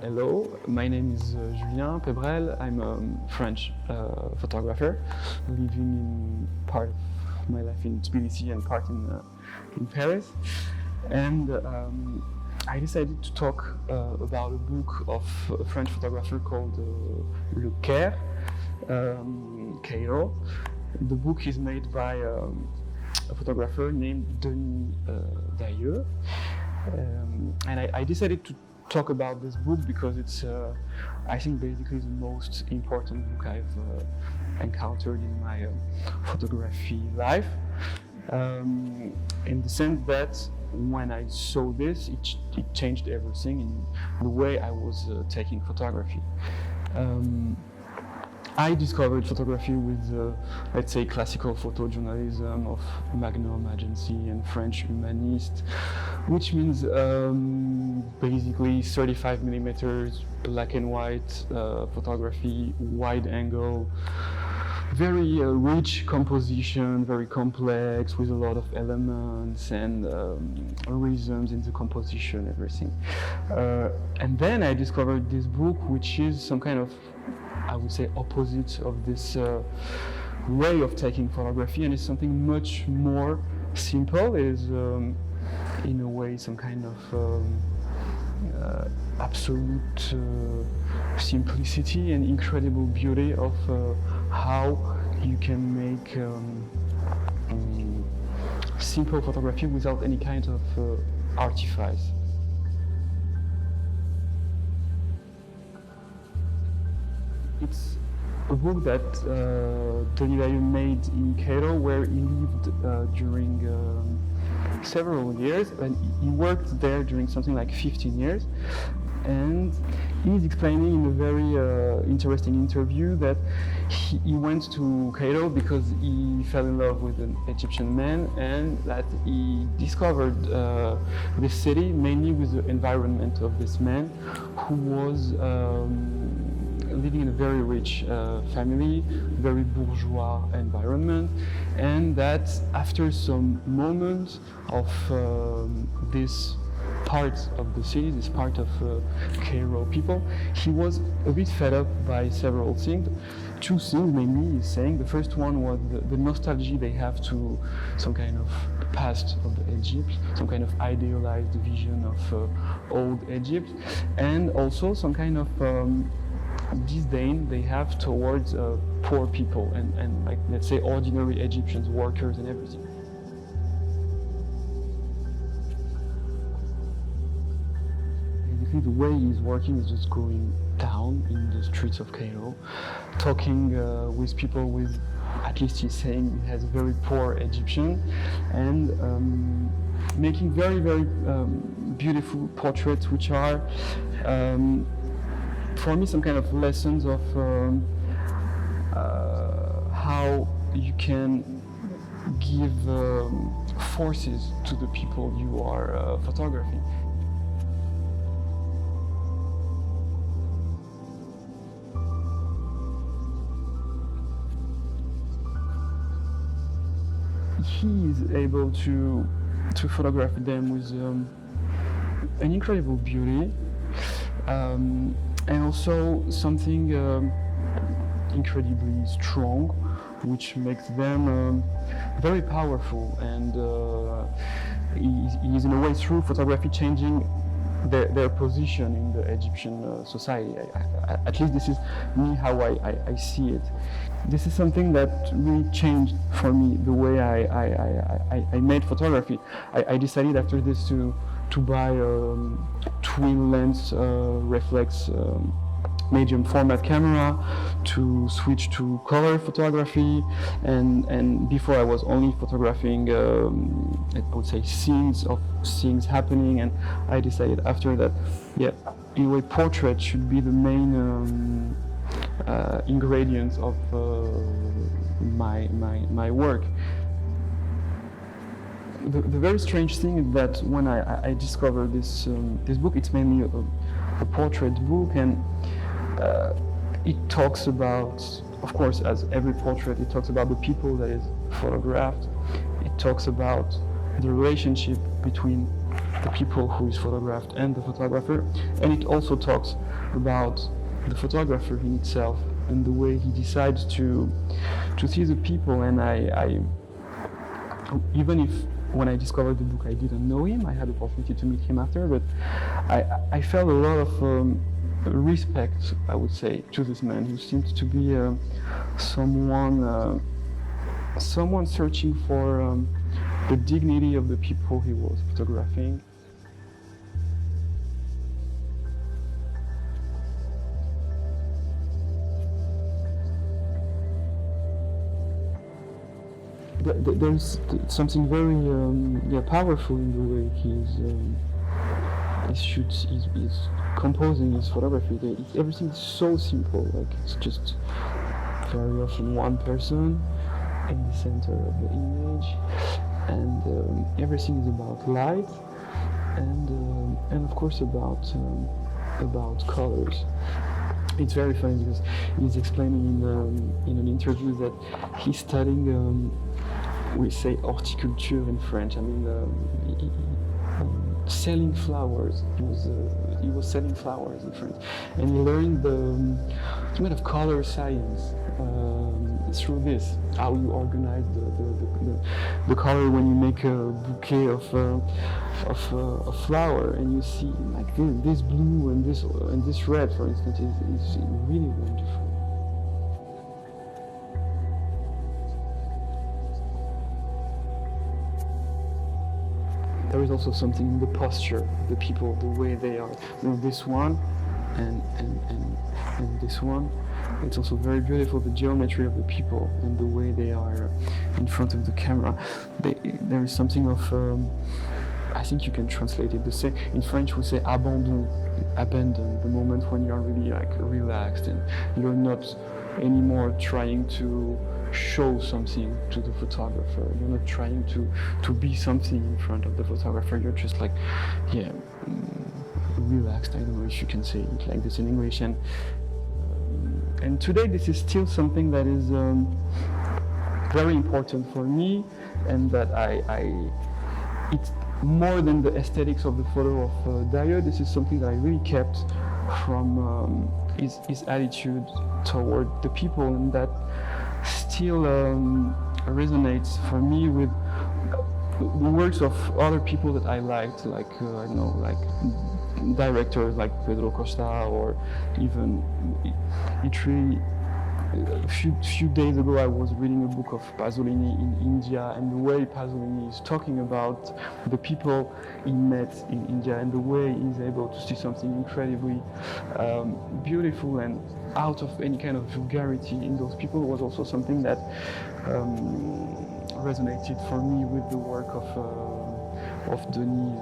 Hello, my name is Julien Pebreli. I'm a French photographer living in part of my life in Tbilisi and part in Paris. And I decided to talk about a book of a French photographer called Le Caire, Cairo. The book is made by a photographer named Denis Dailleux. And I decided to talk about this book because it's, I think, basically the most important book I've encountered in my photography life. In the sense that when I saw this, it changed everything in the way I was taking photography. I discovered photography with, let's say, classical photojournalism of Magnum Agency and French humanist, which means basically 35 millimeters, black and white photography, wide angle, very rich composition, very complex, with a lot of elements and rhythms in the composition, everything. And then I discovered this book, which is some kind of, I would say, opposite of this way of taking photography, and it's something much more simple. It is, in a way, some kind of absolute simplicity and incredible beauty of how you can make simple photography without any kind of artifice. It's a book that Denis Dailleux made in Cairo, where he lived during several years, and he worked there during something like 15 years. And he's explaining in a very interesting interview that he went to Cairo because he fell in love with an Egyptian man, and that he discovered this city mainly with the environment of this man, who was living in a very rich family, very bourgeois environment, and that after some moments of this part of the city, this part of Cairo people, he was a bit fed up by several things. Two things mainly he's saying. The first one was the nostalgia they have to some kind of past of Egypt, some kind of idealized vision of old Egypt, and also some kind of disdain they have towards poor people and like, let's say, ordinary Egyptians, workers and everything. Basically, the way he's working is just going down in the streets of Cairo, talking with people with, at least he's saying, he has a very poor Egyptian, and making very, very beautiful portraits, which are for me some kind of lessons of how you can give forces to the people you are photographing. He is able to photograph them with an incredible beauty, and also something incredibly strong, which makes them very powerful, and he is in a way, through photography, changing their position in the Egyptian society. At least this is me, how I see it. This is something that really changed for me the way I made photography. I decided after this to buy a twin lens reflex medium format camera, to switch to color photography, and before I was only photographing I would say scenes of things happening, and I decided after that, yeah, in a way, portrait should be the main ingredients of my work. The very strange thing is that when I discovered this book, it's mainly a portrait book, and it talks about, of course, as every portrait, it talks about the people that is photographed. It talks about the relationship between the people who is photographed and the photographer, and it also talks about the photographer in itself and the way he decides to see the people. And I even if when I discovered the book I didn't know him, I had the opportunity to meet him after, but I felt a lot of respect, I would say, to this man who seemed to be someone searching for the dignity of the people he was photographing. There's something very powerful in the way he shoots, he's composing his photography. Everything is so simple, like it's just very often one person in the center of the image, and everything is about light and of course about colors. It's very funny because he's explaining in an interview that he's studying, we say horticulture in French. I mean, selling flowers. He was selling flowers in France, and he learned the kind of color science through this. How you organize the color when you make a bouquet of a flower, and you see like this blue and this red, for instance, is really wonderful. There is also something in the posture of the people, the way they are. You know, this one and this one. It's also very beautiful, the geometry of the people and the way they are in front of the camera. There is something of, I think you can translate it the same. In French we say abandon, the moment when you are really like relaxed and you're not anymore trying to show something to the photographer. You're not trying to be something in front of the photographer. You're just like, yeah, relaxed. I don't know if you can say it like this in English. And today this is still something that is very important for me, and that it's more than the aesthetics of the photo of Dailleux. This is something that I really kept from his attitude toward the people, and that still resonates for me with the works of other people that I liked, like I don't know, like directors like Pedro Costa, or even a few days ago I was reading a book of Pasolini in India, and the way Pasolini is talking about the people he met in India and the way he's able to see something incredibly beautiful and out of any kind of vulgarity in those people was also something that resonated for me with the work of Denis